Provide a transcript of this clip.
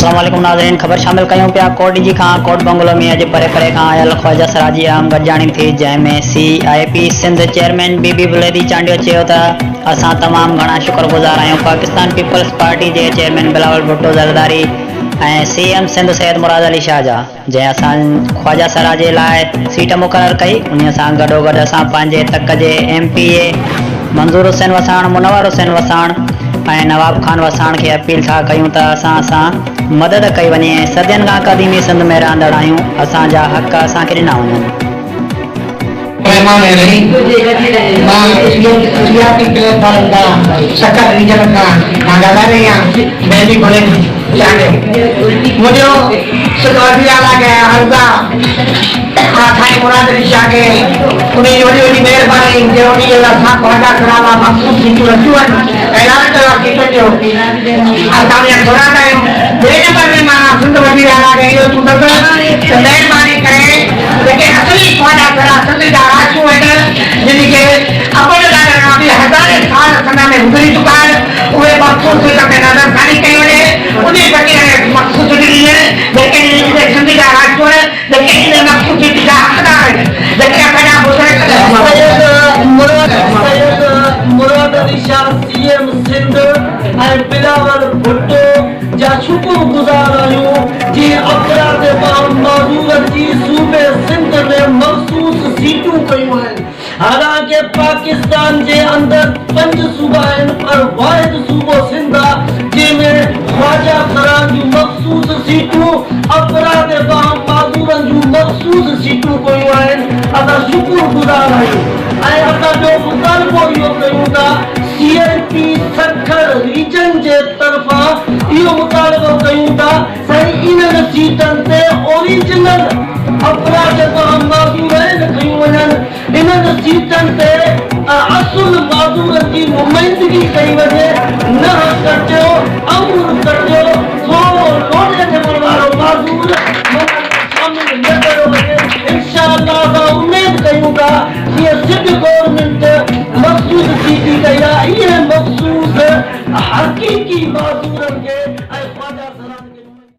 अस्सलाम वालेकुम नाज़रीन, ख़बर शामिल कयूं पिया कोट जी खां कोट बंगलो में अॼु परे परे खां आयल ख्वाजा सराजी आम गॾिजाणी थी, जंहिंमें CIP सिंध चेयरमैन बीबी बुलेदी चांडियो चयो त असां तमामु घणा शुक्रगुज़ार आहियूं पाकिस्तान पीपल्स पार्टी जे चेयरमैन बिलावल भुट्टो ज़रदारी ऐं CM सिंध सैयद मुराद अली शाह जा, जंहिं असां ख्वाजा सराजे लाइ सीट मुक़ररु कई। उन सां गॾोगॾु असां पंहिंजे तक जे MPA मंज़ूर हुसैन वसाण, मुनवर हुसैन वसाण ऐं नवाब खान वसाण खे अपील था कयूं त असां मदद कई वञे। सदियनि खां क़दीमी सिंध में रहंदड़ आहियूं, असांजा हक़ असांखे ॾिना वञनि। मुराद अली शाह के उन्हें वडी वडी मेहरबानी जो उन्हें असां ख्वाजा कराला मखसूस सीटूं रखियूं आहिनि। ऐलान कयो आहे सीटुनि जो असां ने घुराईंदा आहियूं। ॿिए नंबर में मां सिंध वज़ीर आला खे इहो चूंडसि त महिरबानी करे जेके असली ख्वाजा करा सिंध जा राजू आहिनि, जिन खे अबुल नाबी हज़ारे साल सिंध में गुज़री चुका आहिनि, उहे मखसूस सीट में नज़रसानी कई वञे। उन फ़क़ीर मखसूस ॾिनी जेके सिंध जा राजू आहिनि, जेके इन मखसूस सीट जा हक़दार आहिनि, जेके असांजा बुज़ुर्ग मुराद अली शाह CM सिंध ऐं बिलावल भुट्टो जा शुक्रगुज़ार आहियूं जीअं अफराद माज़ूरनि जी सूबे सिंध में मख़सूस सीटूं कयूं आहिनि। हालांकि पाकिस्तान जे अंदरि 5 सूबा आहिनि, पर वाहिद सूबो सिंध आहे जंहिंमें ख्वाजा सराज जूं मख़सूस सीटूं अफराद माज़ूरनि जूं मख़सूस सीटूं कयूं आहिनि। असां शुक्रगुज़ार आहियूं ऐं असांजो मुतालबो इहो कयूं था CIP सखर रीजन जे तरफ़ां इहो मुतालबो कयूं था साईं इन्हनि सीटनि ते ओरिजिनल अफराद माज़ूर आहिनि खयूं वञनि। इन्हनि सीटनि ते असुल माज़ूरनि जी नुमाइंदगी कई वञे, न कटियो अमूर कटियो थोरो लोॾे थियण वारो माज़ूर शामिल न कयो वञे। इंशाअल्लाह असां उमेद कयूं था जीअं सिंध गवर्नमेंट मखसूस सीटी कई आहे, इहे मखसूस हक़ीक़ी माज़ूरनि खे